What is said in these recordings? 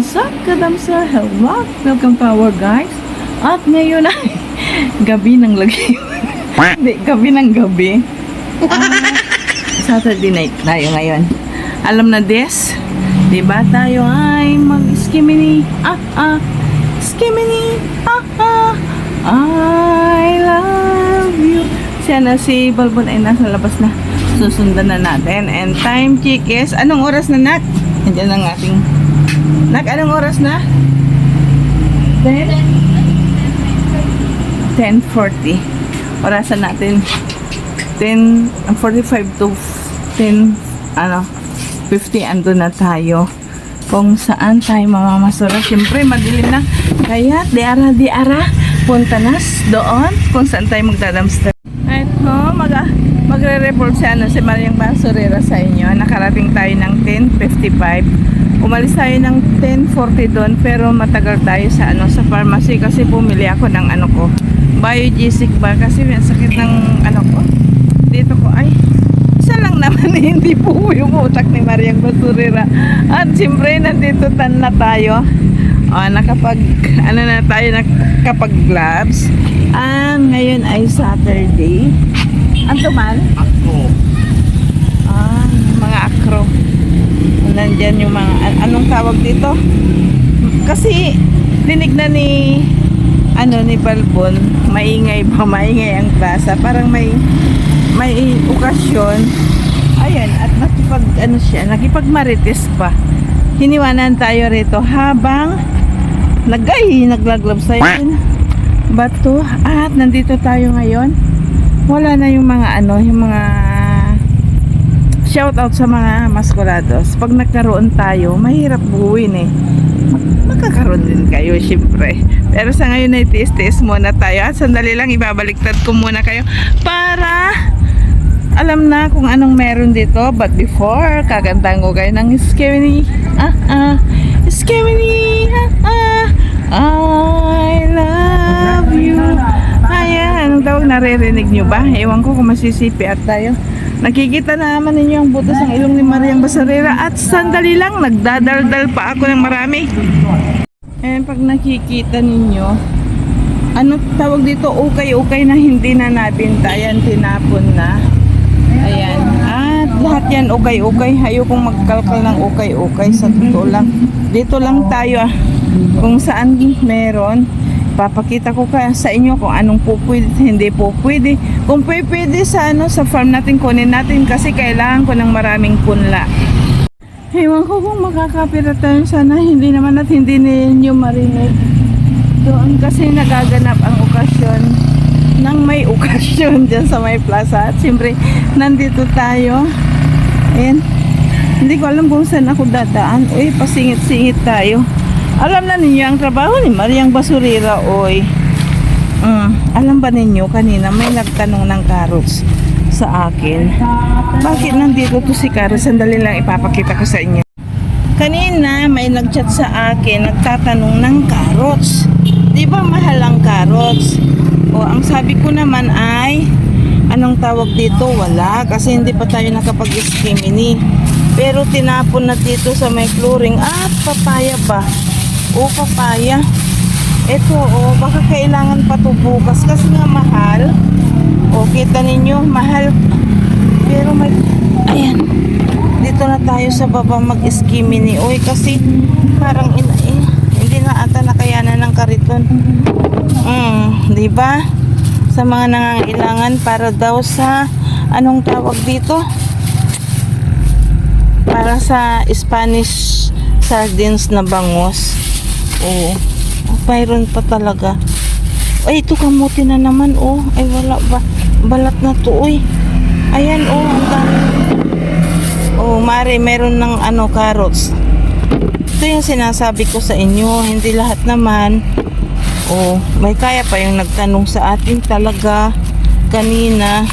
What's up, kadamsa? Hello! Welcome to our guys. At ngayon ay gabi ng lagi. Hindi, gabi ng gabi. Saturday night tayo ngayon. Alam na des, diba tayo ay mag-skimini. Skimini. I love you. Siya na si Balbon ay nasa labas na. Susundan na natin. And time check is, anong oras na, Nak? Andiyan ang ating Nak, anong oras na? 10:40. Orasan natin 10:45 to 10:50 ando na tayo. Kung saan tayo mamamasura. Siyempre madilim na. Kaya di ara punta na doon kung saan tayo magdadamster. At magre-report si Mariang Basurera sa inyo. Nakarating tayo ng 10:55. Umalis tayo ng 10:40 doon, pero matagal tayo sa sa pharmacy kasi bumili ako ng Biogesic ba kasi may sakit ng ko. Dito ko ay isa lang naman hindi po yung utak ni Mariang Basurera. At siyempre nandito na tayo. Nakapag nakapag gloves. Ngayon ay Saturday. Anto man? Akro. Mga akro. Nandyan yung mga anong tawag dito? Kasi dinig na ni Balbon, maingay ang plaza. Parang may okasyon. Ayan, at nakipagmarites pa. Hiniwanan tayo rito habang naglaglab sa yun. Bato. At nandito tayo ngayon. Wala na yung mga yung mga shout out sa mga maskulados. Pag nagkaroon tayo, mahirap buuin magkakaroon din kayo syempre. Pero sa ngayon ay tiis-tiis muna tayo. At sandali lang, ibabaliktad ko muna kayo para alam na kung anong meron dito. But before, kakantahan ko kayo ng Skimini. Skimini. I love you. Ayan, anong tawag, naririnig nyo ba? Ewan ko kung masisipi at tayo. Nakikita naman ninyo ang butas ng ilong ni Mariang Basurera. At sandali lang, nagdadaldal pa ako ng marami. And pag nakikita ninyo, ano tawag dito, ukay-ukay na hindi na nabintayan, tinapon na. Ayan. At lahat yan ukay-ukay. Ayokong magkalkal ng ukay-ukay. Sa totoo lang, dito lang tayo kung saan meron. Papakita ko sa inyo kung anong po pwede, hindi po pwede. Kung pwede sa sa farm natin, kunin natin kasi kailangan ko ng maraming punla. Ewan ko kung makakapira tayo, sana hindi naman at hindi ninyo marinig. Doon kasi nagaganap ang okasyon ng may okasyon dyan sa may plaza. At siyempre nandito tayo. Ayan. Hindi ko alam kung saan ako dadaan. Uy, pasingit-singit tayo. Alam na ninyo ang trabaho ni Mariang Basurera, oy. Alam ba ninyo, kanina may nagtanong ng carrots sa akin. Bakit nandito to si carrots? Sandali lang, ipapakita ko sa inyo. Kanina may nagchat sa akin, nagtatanong ng carrots. Di ba mahal ang carrots? Ang sabi ko naman ay, anong tawag dito? Wala, kasi hindi pa tayo nakapag-skimini. Pero tinapon na dito sa may flooring. Papaya ba? Papaya. Ito, baka kailangan pa to bukas kasi nga mahal. Kita ninyo, mahal. Pero ayan. Dito na tayo sa baba mag-skimini. Kasi parang hindi na ata nakayanan ng kariton. Diba? Sa mga nangangailangan para daw sa anong tawag dito? Para sa Spanish sardines na bangos. Mayroon pa talaga. Ito kamuti na naman. Ay wala ba? Balat na to. Ayan ang dami. Meron ng carrots. Ito yung sinasabi ko sa inyo. Hindi lahat naman. May kaya pa yung nagtanong sa atin talaga. Kanina.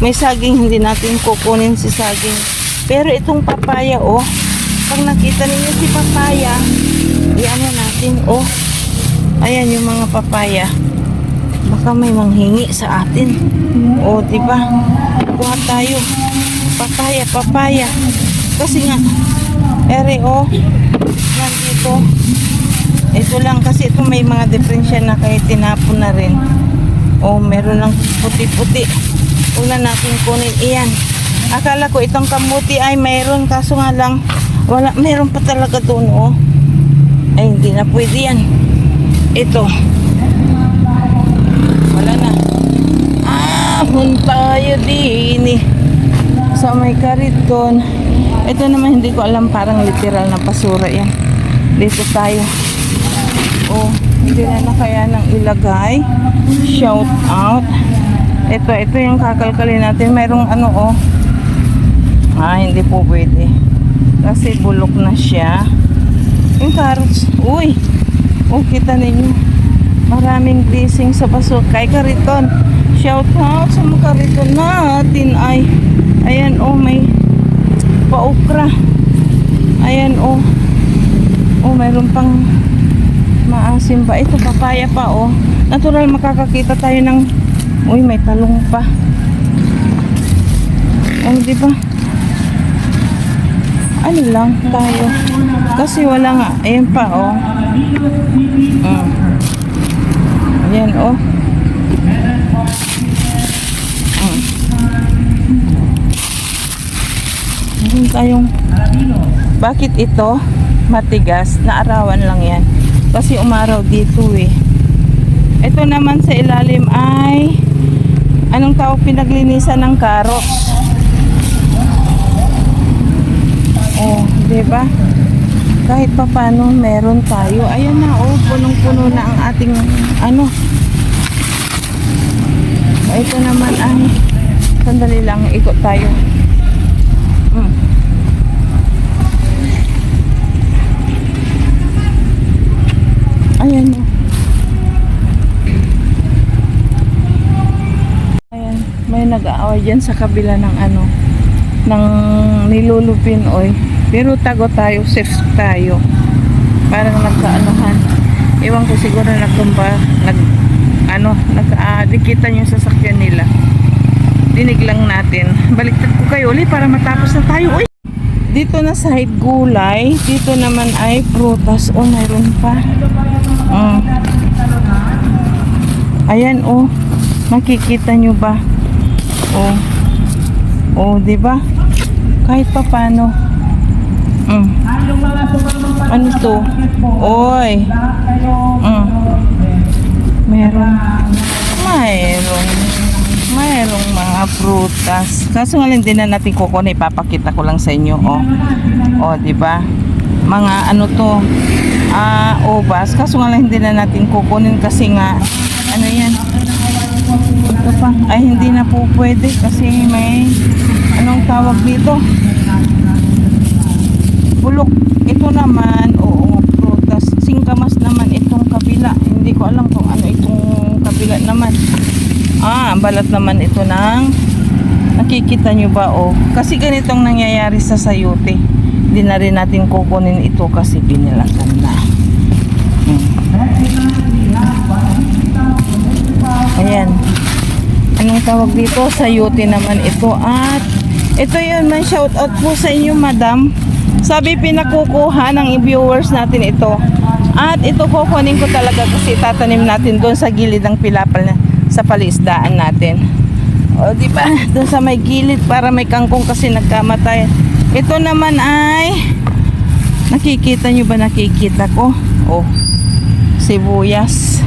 May saging, hindi natin kukunin si saging. Pero itong papaya, pag nakita ninyo si papaya, iyan natin, ayan yung mga papaya. Baka may manghingi sa atin. Diba? Kuha tayo. Papaya. Kasi nga, nandito Ito lang kasi ito may mga diferensya na kahit tinapon na rin. Oh, meron ng puti-puti. Una natin kunin iyan. Akala ko itong kamuti ay mayroon kaso nga lang wala, meron pa talaga doon oh. Ay hindi na pwede yan. Ito. Wala na. Tayo din eh. Sa may kariton. Ito naman hindi ko alam, parang literal na basura yan. Dito tayo. Oh, hindi na kaya nang ilagay. Shout out. Ito yung kakalkalin natin. Mayroong ano oh. Hindi po pwede. Kasi bulok na siya. Yung carrots. Uy. Oh, kita ninyo. Maraming blessing sa basura. Kay kariton. Shout out sa mga kariton natin ay. Ayan oh, may paukra. Ayan oh. Oh, mayroon pang maasim pa. Ito papaya pa oh. Natural makakakita tayo ng uy, may talong pa. Oh, di ba? Ano lang tayo. Kasi wala nga. Ayan pa oh. Ayan oh. Meron tayong bakit ito matigas? Naarawan lang yan kasi umaraw dito eh. Ito naman sa ilalim ay anong tawag, pinaglinisan ng carrots. Oh, diba? Kahit pa paano meron tayo. Ayan na oh, punong-puno na ang ating ano. Ito naman ay sandali lang, ikot tayo. Ayan o. Ayan, may nag-aaway dyan sa kabila ng ano, ng nilulupin oy. Pero tago tayo, safe tayo. Parang nagkaanuhan. Ewan ko siguro nagdikitan yung sasakyan nila. Dinig lang natin. Baliktad ko kayo ulit para matapos na tayo. Uy! Dito na side gulay. Dito naman ay prutas. Oh, mayroon pa. Ayan oh. Makikita nyo ba? Oh. Oh, di ba? Kahit pa paano. Ano to? Oy. Mayroong mga prutas. Kaso nga lang din na natin kukunin, ipapakita ko lang sa inyo oh. Oh, di ba? Mga ano to? Obas. Kaso nga lang hindi na natin kukunin kasi nga ano yan? Ito pa. Ay hindi na po pwede kasi may anong tawag dito? Bulok. Ito naman, oo, prutas. Singkamas naman itong kabila. Hindi ko alam kung ano itong kabila naman. Ang balat naman ito ng nakikita nyo ba oh. Kasi ganitong nangyayari sa sayote. Hindi na rin natin kukunin ito kasi pinilasan na. Ayan. Anong tawag dito? Sayote naman ito. At ito yun man, shout out po sa inyo madam. Sabi pinakukuha ng viewers natin ito. At ito kukunin ko talaga kasi tatanim natin doon sa gilid ng pilapal na sa palisdaan natin. O di ba? Doon sa may gilid para may kangkong kasi nagkamatay. Ito naman ay nakikita nyo ba? Nakikita ko. Oh. Sibuyas.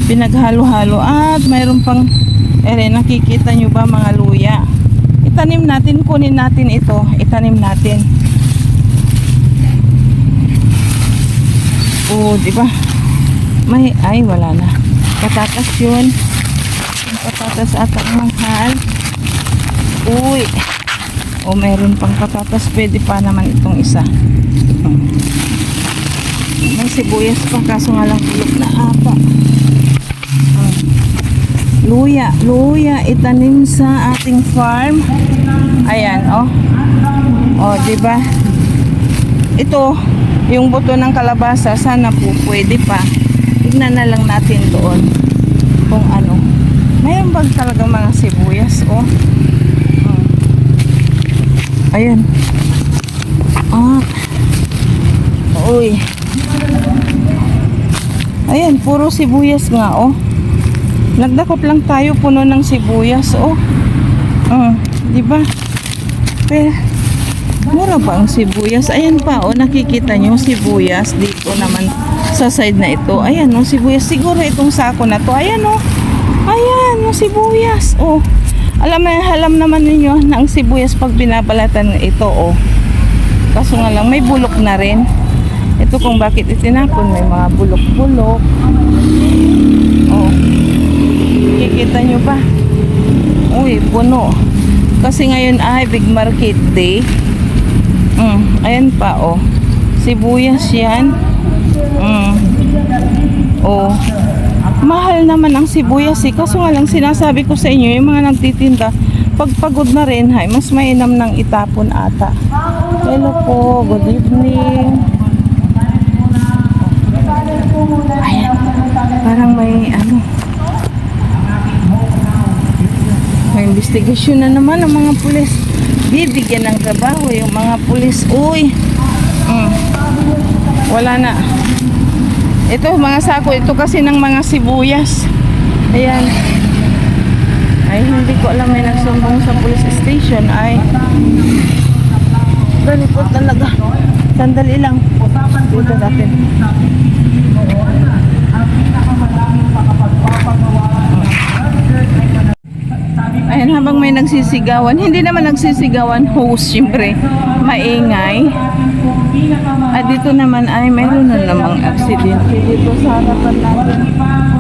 Pinaghalo-halo at mayroon pang nakikita nyo ba mga luya? Itanim natin, kunin natin ito. Itanim natin. Oh, di ba? Ay wala na. Patatas yun. Patatas at ang mahal. Uy. O meron pang patatas. Pwede pa naman itong isa. May sibuyas pa. Kaso nga lang bulok na ata. Luya. Luya. Itanim sa ating farm. Ayan. Oh. O diba? Ito. Yung buto ng kalabasa. Sana po pwede pa. Tignan na lang natin doon kung ano. Mayroon bang talagang mga sibuyas oh. Ayan. Uy. Ayan, puro sibuyas nga, oh. Nagdakot lang tayo, puno ng sibuyas, oh. Di ba? Pero, mura pa ang sibuyas. Ayan pa, oh, nakikita nyo, sibuyas dito naman sa side na ito. Ayan, oh, sibuyas. Siguro itong sako na to. Ayan, oh. Ayan, yung sibuyas, oh. Alam naman ninyo na ang sibuyas pag binabalatan ito, oh. Kaso nga lang, may bulok na rin. Ito kung bakit itinapon, may mga bulok-bulok. Oh. Kikita nyo ba? Uy, puno. Kasi ngayon ay big market day. Ayan pa, oh. Sibuyas yan. Oh. Mahal naman ang sibuyas, eh. Kaso nga lang, sinasabi ko sa inyo, yung mga nagtitinda, pag pagod na rin, hay, mas mainam ng itapon ata. Hello po, good evening. Ayan, parang may may investigasyon na naman ng mga pulis. Bibigyan ng trabaho yung mga pulis. Uy, wala na. Ito, mga sako, ito kasi ng mga sibuyas. Ayan. Ay, hindi ko alam, may nagsumbong sa police station. Ay, dali po talaga. Sandali lang. Dito natin. Ayan, habang may nagsisigawan, hindi naman nagsisigawan, host, syempre, maingay. At dito naman ay mayroon na namang aksidente dito sa harapan natin.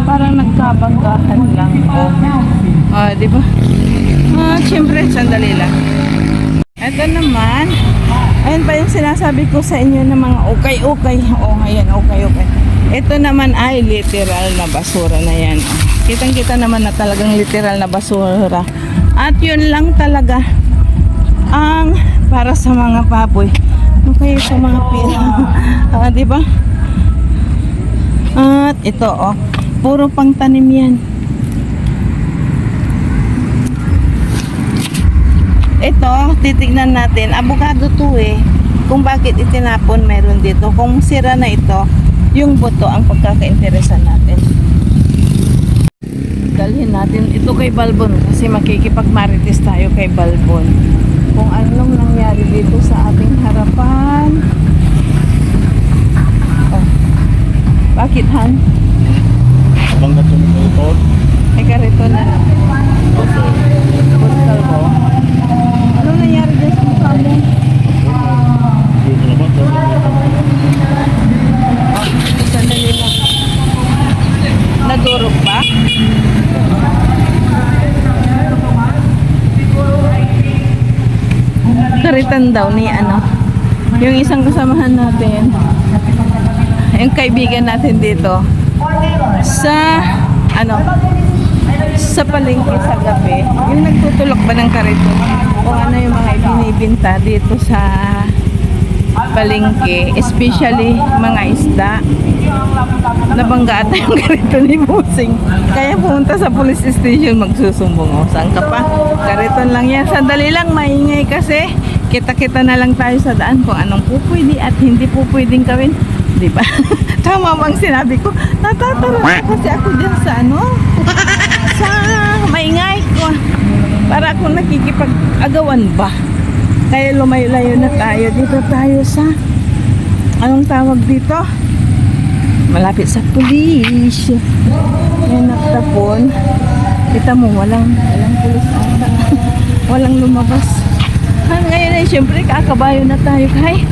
Parang nagkabanggahan lang. Di ba? Syempre, sandali lang. Ito naman, ayun pa yung sinasabi ko sa inyo ng mga ukay-ukay. Ayan, ukay-ukay. Ito naman ay literal na basura na yan. Kitang-kita naman na talagang literal na basura. At yun lang talaga ang para sa mga baboy. Okay, sa mga pila. Di ba? At ito, puro pang tanim yan. Ito, titignan natin. Abogado to, eh. Kung bakit itinapon, meron dito. Kung sira na ito, yung buto ang pagkakainteresan natin. Dalhin natin ito kay Balbon kasi makikipagmarites tayo kay Balbon. Kung anong nangyari dito sa ating harapan. Bakit, Han? Abang na ito. May karito na. Postal ko. Anong nangyari dyan sa mukha mo? Sandali lang. Nadurog ba? Karitan daw ni yung isang kasamahan natin, yung kaibigan natin dito sa sa palengke sa gabi, yung nagtutulok ba ng kariton o yung mga ibinibinta dito sa palengke, especially mga isda. Nabangga ata yung kariton ni Busing, kaya pumunta sa police station magsusumbong. Saan ka pa? Kariton lang yan. Sandali lang, maingay kasi. Kita-kita na lang tayo sa daan kung anong po pwede at hindi po pwedeng gawin, di ba? Tama bang sinabi ko? Natatara kasi ako dyan sa sa maingay ko. Para akong nakikipag-agawan ba? Kaya lumayo-layo na tayo. Dito tayo sa anong tawag dito? Malapit sa pulis. Yan, naktapon. Kita mo, walang pulis ata. Walang lumabas. Ngayon ay siyempre kakabayo na tayo kay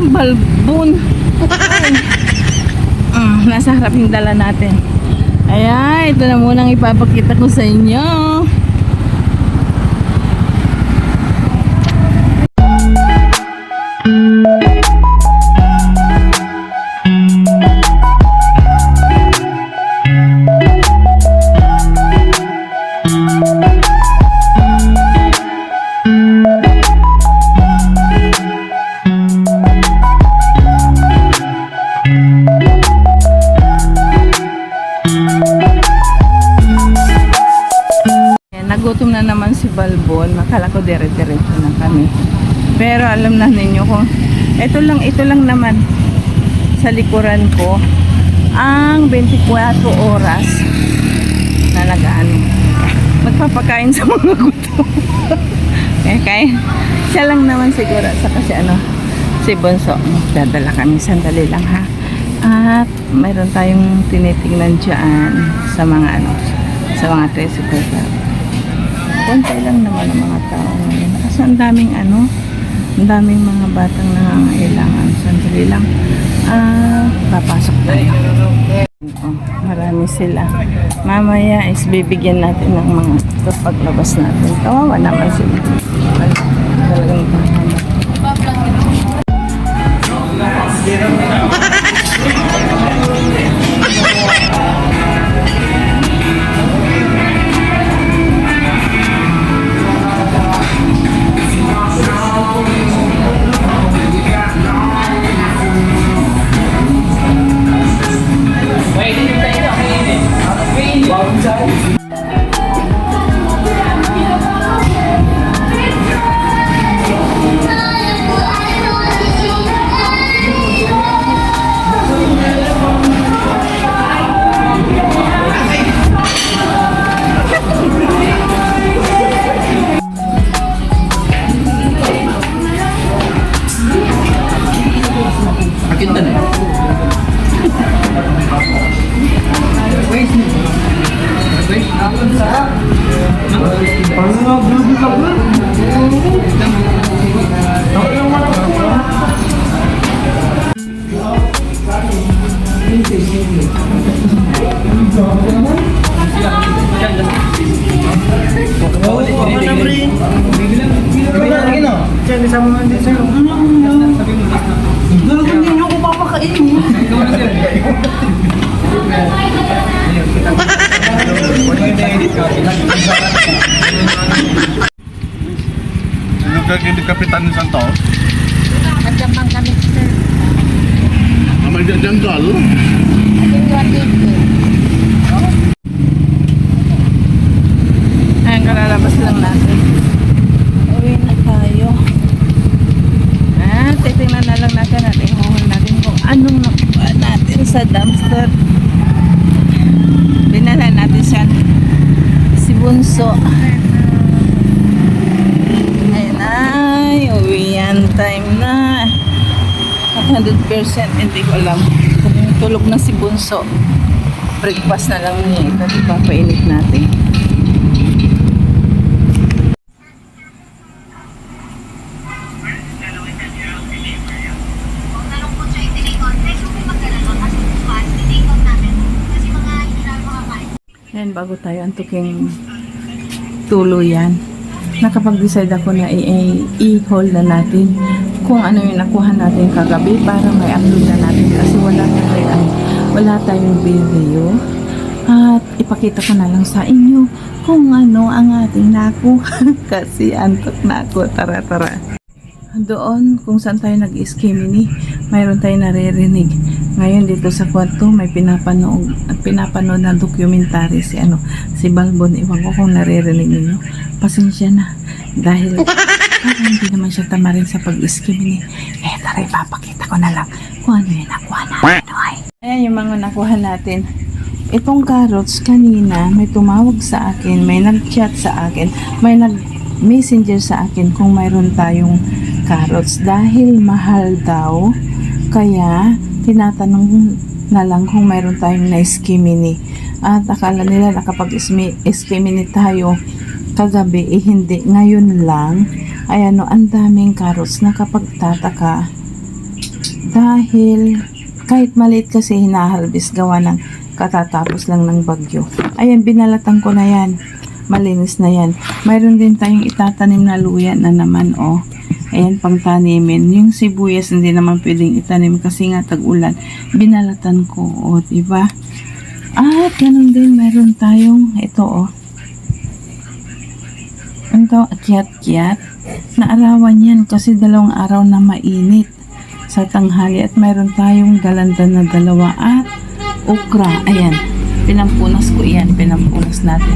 Balbon. Nasa harap yung dala natin. Ayan, ito na munang ipapakita ko sa inyo. Nagutom na naman si Balbon. Makala ko dire-diretso na kami. Pero alam na ninyo kung ito lang naman. sa likuran ko ang 24 oras na magpapakain sa mga gutom. Okay? Siya lang naman siguro sa kasi si Bunso. Dadala kami sandali lang ha. At mayroon tayong tinitingnan dyan sa mga sa mga tricycle club. Konti lang naman ang mga tao ngayon. Kasi ang daming mga batang nangangailangan. Sandali lang. Papasok tayo. Marami sila. Mamaya is bibigyan natin ng mga ito paglabas natin. Kawawa naman sila. Talagang Hindi kapitan ng Santo. Nandiyan bang kami, sir? May janggal. ayan, kalalabas lang natin. Uwi na tayo. Titingnan na lang natin at ihuhul natin kung anong nakuha natin sa dumpster. Binala natin siya si Bunso. Uwian time na. 100% hindi ko alam kung tulog na si Bunso. Breakfast na lang niya. Ito diba painit natin. Yan, bago tayo antuking tuluyan, nakapag-decide ako na i-haul na natin kung ano yung nakuha natin kagabi para may upload na natin kasi wala tayong video at ipakita ko na lang sa inyo kung ano ang ating nakuha kasi antok na ako. Tara. Doon kung saan tayo nag-iskimini, mayroon tayong naririnig. Ngayon dito sa kwarto may pinapanood na documentary si Balbon. Iwan ko kung naririnig niyo. Pasensya na dahil hindi naman siya tamarin sa pag-iskimini. Tara, ipapakita ko na lang kung ano yung nakuha natin. Ayan yung mga nakuha natin. Itong carrots kanina may tumawag sa akin, may nag-chat sa akin, may nag-messenger sa akin kung mayroon tayong carrots dahil mahal daw, kaya tinatanong na lang kung mayroon tayong na-iskimini. At akala nila nakapag-iskimini tayo kagabi, hindi. Ngayon lang, ayan ang daming carrots. Nakapagtataka dahil kahit maliit kasi hinahalbis gawa ng katatapos lang ng bagyo. Ayan, binalatan ko na yan. Malinis na yan. Mayroon din tayong itatanim na luya na naman, Ayan, pang tanimin. Yung sibuyas, hindi naman pwedeng itanim kasi nga tag-ulan. Binalatan ko, diba? At ganun din, mayroon tayong ito, Ito, kiat-kiat. Naarawan yan kasi 2 araw na mainit sa tanghali. At mayroon tayong galandan na 2 at okra. Ayan, pinampunas ko yan. Pinampunas natin.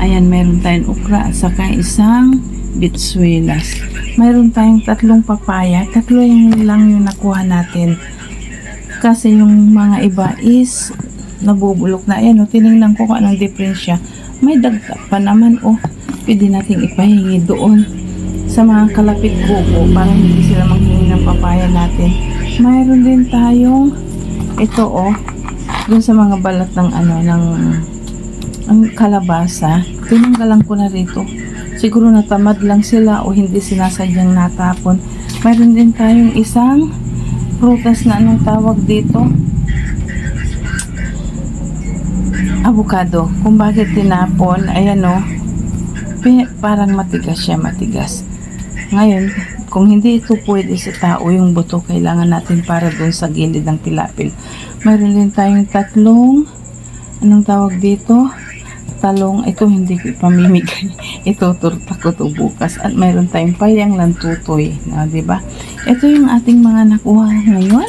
Ayan, mayroon tayong okra at saka isang bitsuelas. Mayroon tayong 3 papaya. 3 lang yung nakuha natin Kasi yung mga iba is nabubulok na. Ayan, tinignan ko kung anong diferensya. May dagta pa naman, pwede nating ipahingi doon sa mga kalapit kubo para hindi sila manghingi ng papaya natin. Mayroon din tayong ito, dun sa mga balat ng ang kalabasa. Tinanggalan ko na rito. Siguro natamad lang sila o hindi sinasadyang natapon. Mayroon din tayong isang prutas na anong tawag dito? Avocado. Kung bakit tinapon, ayan parang matigas siya, matigas. Ngayon, kung hindi ito pwede sa tao, yung buto kailangan natin para dun sa gilid ng tilapil. Mayroon din tayong tatlong, anong tawag dito? Talong, ito hindi ko ipamimigay. Ito, turta ko to bukas. At mayroon tayong payang lantutoy. Diba? Ito yung ating mga nakuha ngayon.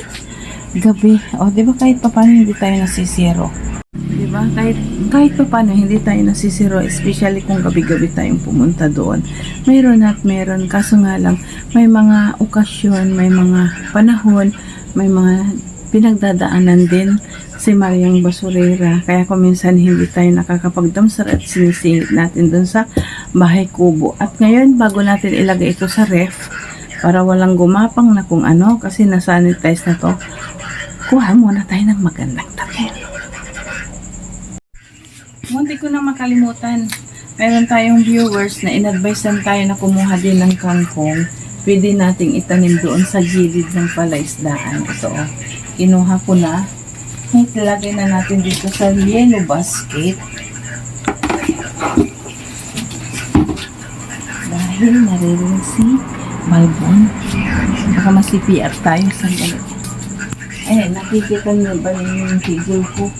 Gabi. Diba kahit paano hindi tayo nasisiro. Diba? Kahit paano hindi tayo nasisiro. Especially kung gabi-gabi tayong pumunta doon. Mayroon at mayroon. Kaso nga lang, may mga okasyon, may mga panahon, may mga pinagdadaanan din si Mariang Basurera. Kaya kung minsan hindi tayo nakakapagdamsar at sinisingit natin dun sa bahay kubo. At ngayon, bago natin ilagay ito sa ref, para walang gumapang na kung ano, kasi nasanitize na to, kuha muna tayo ng magandang takil. Munti ko na makalimutan. Meron tayong viewers na in-advisean tayo na kumuha din ng kangkong. Pwede nating itanim doon sa gilid ng palaisdaan. Ito, kinuha ko na. Ilagay na natin dito sa yellow basket. Dahil naririnig si Malbon. Baka masipiar tayo sa galit. Nakikita niyo ba yung kigol ko?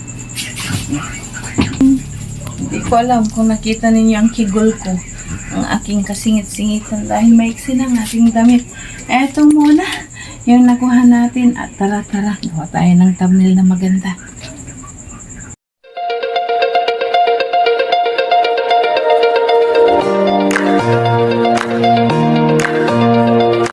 Hindi ko alam kung nakita ninyo ang kigol ko. Ang aking kasingit-singitan dahil maiksi ng ating damit. Eto muna yung nakuha natin at tara gawa tayo ng thumbnail na maganda.